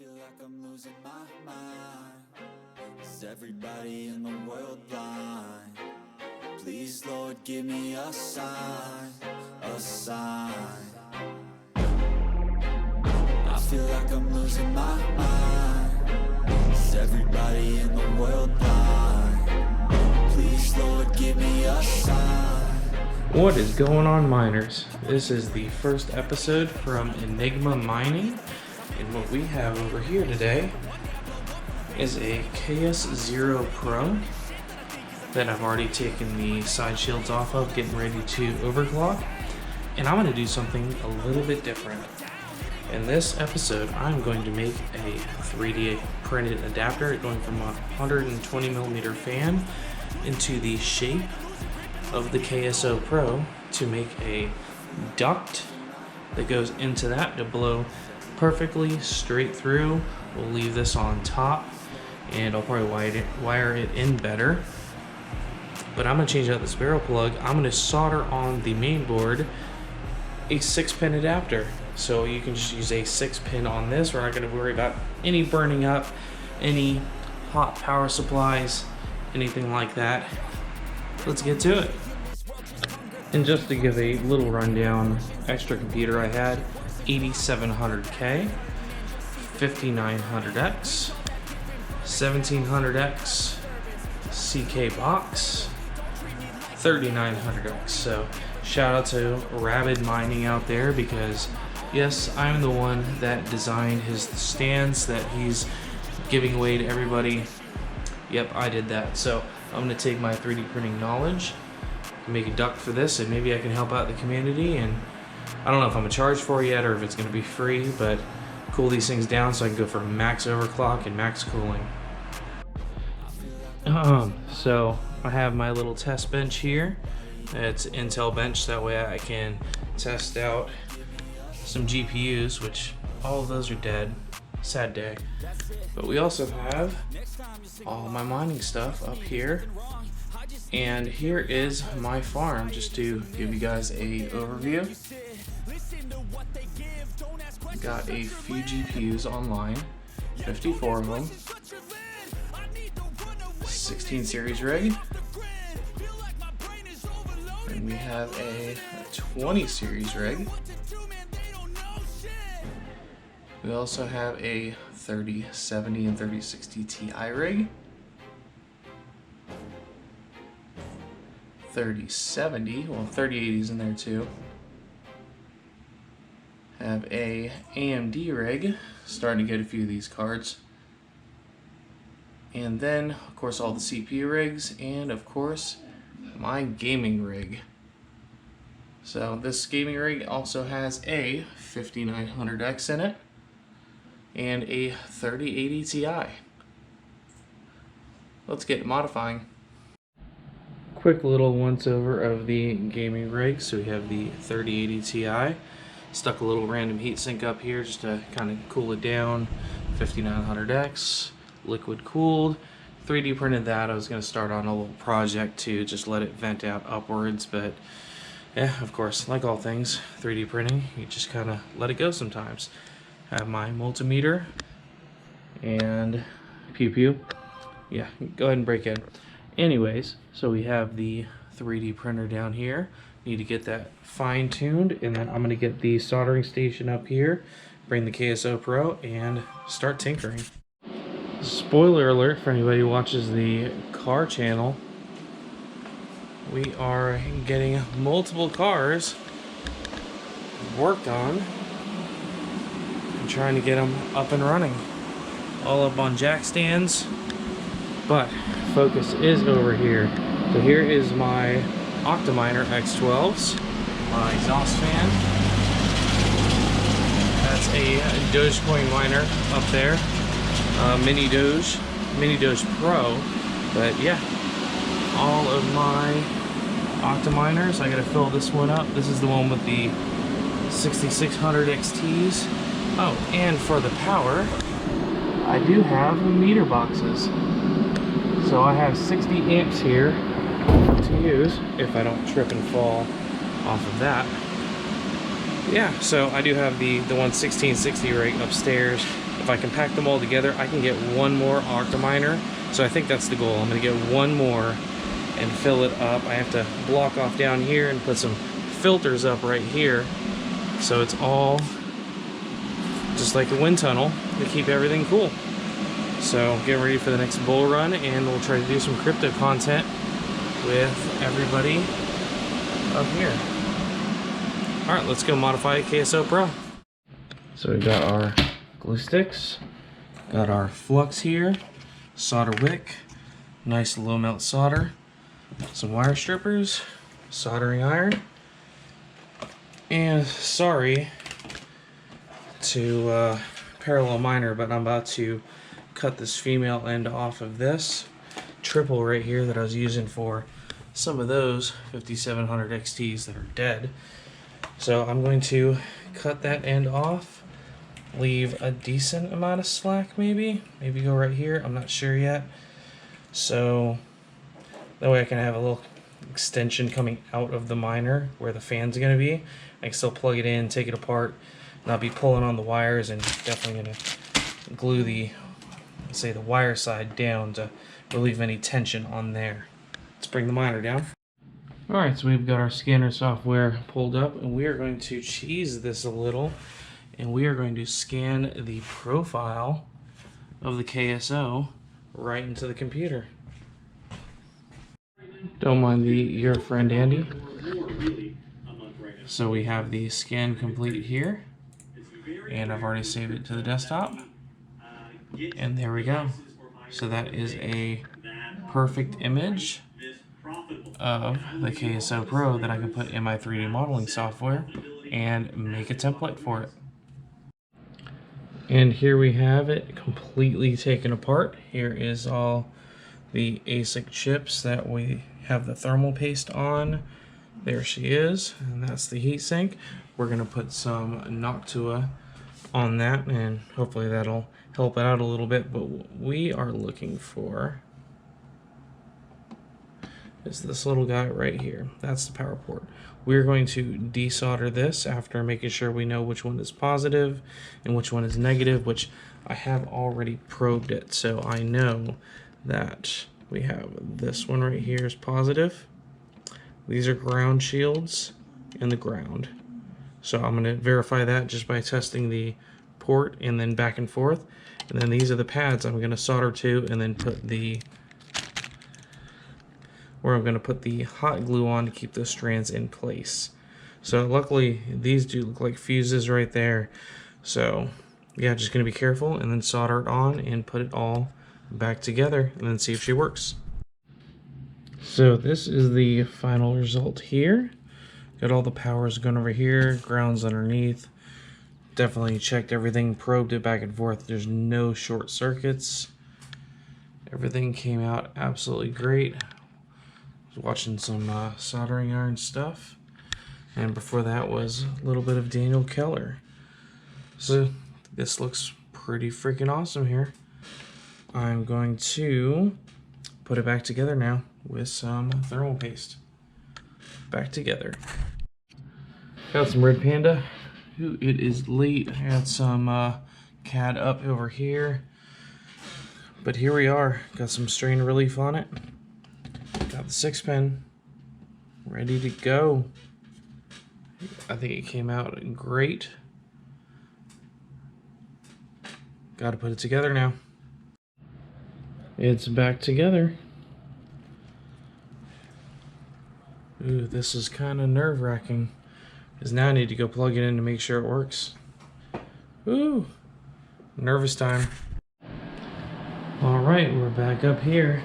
feel like I'm losing my mind. Is everybody in the world blind? Please, Lord, give me a sign, a sign. I feel like I'm losing my mind. Is everybody in the world blind? Please, Lord, give me a sign. What is going on, miners? This is the first episode from Enigma Mining, and what we have over here today is a KS0 Pro that I've already taken the side shields off of, getting ready to overclock, and I'm going to do something a little bit different. In this episode, I'm going to make a 3D printed adapter going from a 120mm fan into the shape of the KS0 Pro to make a duct that goes into that to blow perfectly straight through. We'll leave this on top and I'll probably wire it in better. But I'm going to change out this barrel plug. I'm going to solder on the main board a 6-pin adapter. So you can just use a 6-pin on this. We're not going to worry about any burning up, any hot power supplies, anything like that. Let's get to it. And just to give a little rundown, extra computer I had, 8700K, 5900X, 1700X, CK box, 3900X. So shout out to Rabid Mining out there, because yes, I'm the one that designed his stands that he's giving away to everybody. Yep, I did that. So I'm going to take my 3D printing knowledge, make a duct for this, and maybe I can help out the community. And I don't know if I'm gonna charge for it yet or if it's gonna be free, but cool these things down so I can go for max overclock and max cooling. So I have my little test bench here. It's an Intel bench, that way I can test out some GPUs, which all of those are dead. Sad day. But we also have all my mining stuff up here. And here is my farm, just to give you guys a overview. Got a few GPUs online, 54 of them, 16 series rig, and we have a 20 series rig. We also have a 3070 and 3060 Ti rig, 3070, well 3080 is in there too. Have a AMD rig, starting to get a few of these cards. And then of course all the CPU rigs, and of course my gaming rig. So this gaming rig also has a 5900X in it and a 3080 Ti. Let's get modifying. Quick little once over of the gaming rig. So we have the 3080 Ti. Stuck a little random heatsink up here just to kind of cool it down. 5900X, liquid cooled. 3D printed that. I was going to start on a little project to just let it vent out upwards, but yeah, of course, like all things 3D printing, you just kind of let it go sometimes. Have my multimeter and pew pew. Yeah, go ahead and break in. Anyways, so we have the 3D printer down here. Need to get that fine-tuned, and then I'm going to get the soldering station up here, bring the KS0 Pro, and start tinkering. Spoiler alert for anybody who watches the car channel. We are getting multiple cars worked on and trying to get them up and running. All up on jack stands, but focus is over here. So here is my Octominer X12s, my exhaust fan. That's a Dogecoin miner up there, Mini Doge Pro. But yeah, all of my Octominers. I gotta fill this one up. This is the one with the 6600 XTs. Oh, and for the power, I do have meter boxes. So I have 60 amps here to use if I don't trip and fall off of that. Yeah, so I do have the 11660 rig upstairs if I can pack them all together, I can get one more octominer. So I think that's the goal. I'm going to get one more and fill it up. I have to block off down here and put some filters up right here, so it's all just like a wind tunnel to keep everything cool. So getting ready for the next bull run, and we'll try to do some crypto content with everybody up here. All right, let's go modify a KS0 Pro. So we've got our glue sticks, got our flux here, solder wick, nice low melt solder, some wire strippers, soldering iron, and sorry to parallel miner, but I'm about to cut this female end off of this triple right here that I was using for some of those 5700 XTs that are dead. So I'm going to cut that end off, leave a decent amount of slack, maybe go right here, I'm not sure yet, so that way I can have a little extension coming out of the miner where the fan's going to be. I can still plug it in, take it apart, not be pulling on the wires, and definitely going to glue the, say, the wire side down to relieve any tension on there. Let's bring the miner down. Alright, so we've got our scanner software pulled up, and we are going to cheese this a little, and we are going to scan the profile of the KS0 right into the computer. Don't mind your friend Andy. So we have the scan complete here, and I've already saved it to the desktop, and there we go. So that is a perfect image of the KS0 Pro that I can put in my 3D modeling software and make a template for it. And here we have it completely taken apart. Here is all the ASIC chips that we have the thermal paste on. There she is, and that's the heatsink. We're going to put some Noctua on that, and hopefully that'll help it out a little bit. But what we are looking for is this little guy right here. That's the power port. We're going to desolder this after making sure we know which one is positive and which one is negative, which I have already probed it, so I know that we have this one right here is positive. These are ground shields in the ground. So I'm going to verify that just by testing the port and then back and forth. And then these are the pads I'm going to solder to and then put the, where I'm going to put the hot glue on to keep those strands in place. So luckily these do look like fuses right there. So yeah, just going to be careful and then solder it on and put it all back together and then see if she works. So this is the final result here. Got all the powers going over here, grounds underneath. Definitely checked everything, probed it back and forth. There's no short circuits. Everything came out absolutely great. I was watching some soldering iron stuff. And before that was a little bit of Daniel Keller. So this looks pretty freaking awesome here. I'm going to put it back together now with some thermal paste. Back together. Got some Red Panda. Ooh, it is late. I had some CAD up over here. But here we are. Got some strain relief on it. Got the 6-pin. Ready to go. I think it came out great. Got to put it together now. It's back together. Ooh, this is kind of nerve-wracking, because now I need to go plug it in to make sure it works. Ooh, nervous time. Alright, we're back up here.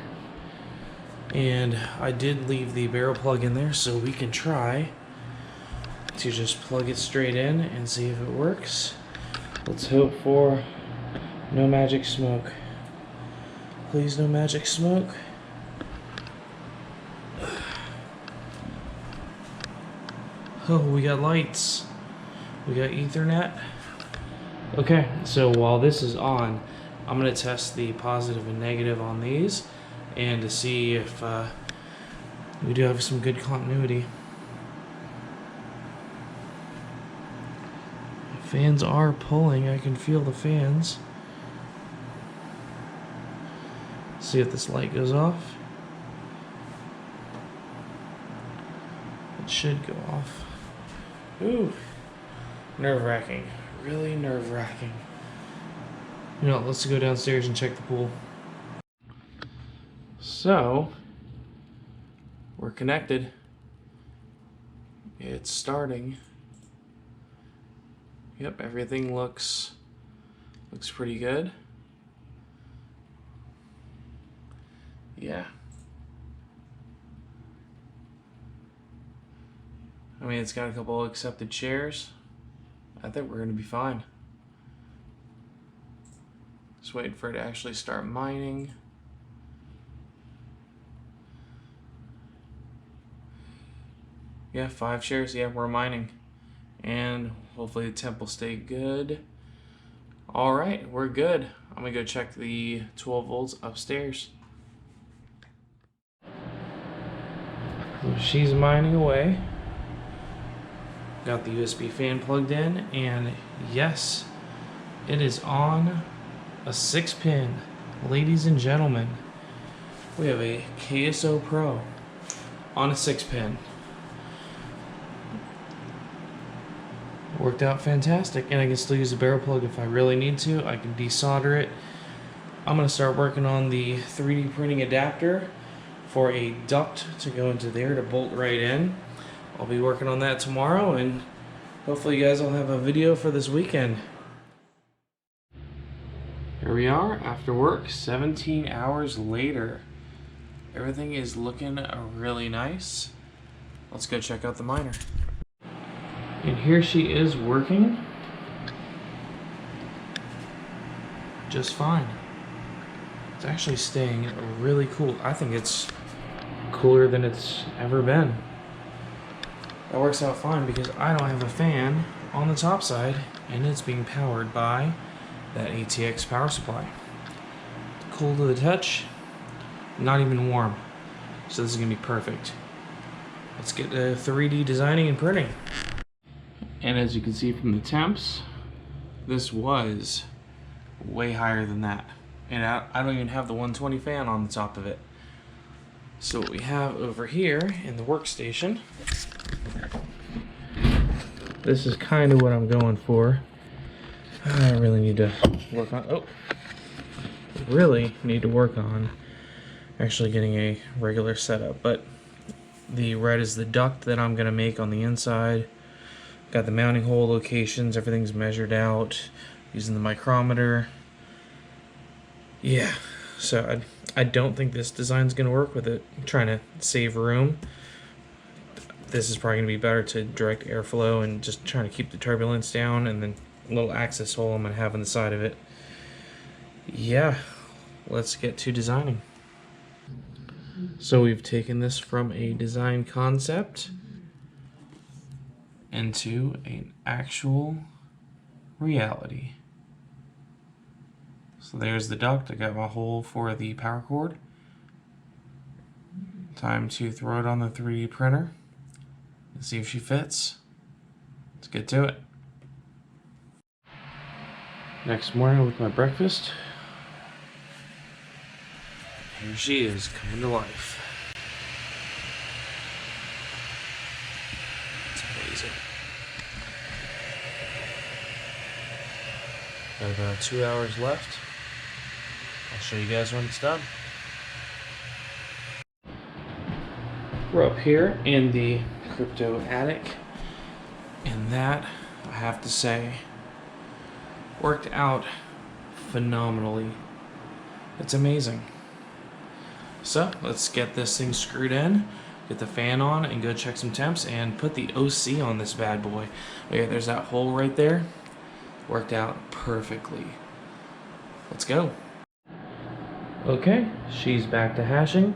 And I did leave the barrel plug in there, so we can try to just plug it straight in and see if it works. Let's hope for no magic smoke. Please, no magic smoke. Oh, we got lights. We got Ethernet. Okay, so while this is on, I'm going to test the positive and negative on these and to see if we do have some good continuity. Fans are pulling. I can feel the fans. see if this light goes off. It should go off. Ooh, nerve-wracking. Really nerve-wracking. You know, let's go downstairs and check the pool. So, we're connected. It's starting. Yep, everything looks pretty good. Yeah. I mean, it's got a couple accepted chairs. I think we're gonna be fine. Just waiting for it to actually start mining. Yeah, 5 chairs. Yeah, we're mining. And hopefully the temp will stay good. Alright, we're good. I'm gonna go check the 12 volts upstairs. So she's mining away. Got the USB fan plugged in, and yes, it is on a 6-pin. Ladies and gentlemen, we have a KS0 Pro on a 6-pin. Worked out fantastic, and I can still use a barrel plug if I really need to. I can desolder it. I'm going to start working on the 3D printing adapter for a duct to go into there to bolt right in. I'll be working on that tomorrow, and hopefully you guys will have a video for this weekend. Here we are after work, 17 hours later. Everything is looking really nice. Let's go check out the miner. And here she is working just fine. It's actually staying really cool. I think it's cooler than it's ever been. That works out fine because I don't have a fan on the top side, and it's being powered by that ATX power supply. Cool to the touch, not even warm. So this is gonna be perfect. Let's get 3D designing and printing. And as you can see from the temps, this was way higher than that. And I don't even have the 120 fan on the top of it. So what we have over here in the workstation, this is kind of what I'm going for. I really need to work on, actually getting a regular setup. But the red is the duct that I'm gonna make on the inside. Got the mounting hole locations, everything's measured out using the micrometer. Yeah, so I don't think this design's gonna work with it. I'm trying to save room. This is probably gonna be better to direct airflow and just trying to keep the turbulence down, and then a little access hole I'm gonna have on the side of it. Yeah, let's get to designing. So we've taken this from a design concept into an actual reality. So there's the duct. I got my hole for the power cord. Time to throw it on the 3D printer and see if she fits. Let's get to it. Next morning with my breakfast. Here she is, coming to life. It's amazing. Got about 2 hours left. I'll show you guys when it's done. We're up here in the crypto attic, and that, I have to say, worked out phenomenally. It's amazing. So let's get this thing screwed in, get the fan on, and go check some temps and put the OC on this bad boy. Okay, there's that hole right there. Worked out perfectly. Let's go. Okay, she's back to hashing.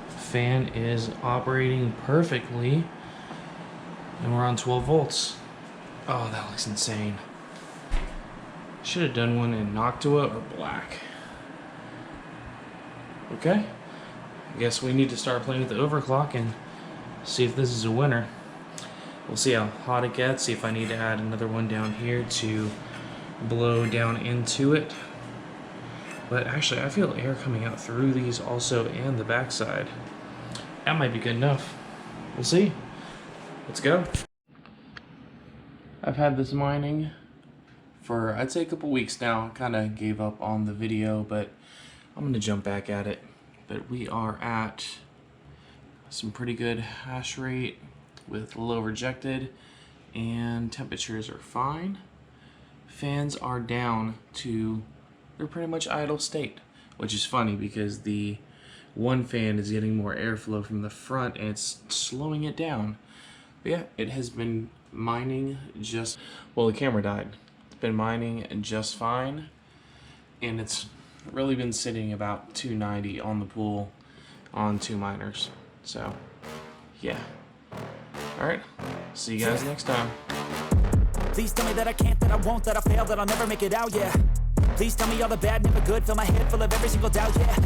Fan is operating perfectly, and we're on 12 volts. Oh, that looks insane. Should have done one in Noctua or black. Okay, I guess we need to start playing with the overclock and see if this is a winner. We'll see how hot it gets, see if I need to add another one down here to blow down into it. But actually, I feel air coming out through these also and the backside. That might be good enough. We'll see. Let's go. I've had this mining for, I'd say, a couple weeks now. Kind of gave up on the video, but I'm going to jump back at it. But we are at some pretty good hash rate with low rejected, and temperatures are fine. Fans are down to, they're pretty much idle state, which is funny because the one fan is getting more airflow from the front and it's slowing it down. But yeah, it has been mining just, well, the camera died. It's been mining just fine, and it's really been sitting about 290 on the pool on 2 miners. So yeah, all right, see you guys next time. Please tell me that I can't, that I won't, that I fail, that I'll never make it out, yeah. Please tell me all the bad, never good, fill my head full of every single doubt, yeah.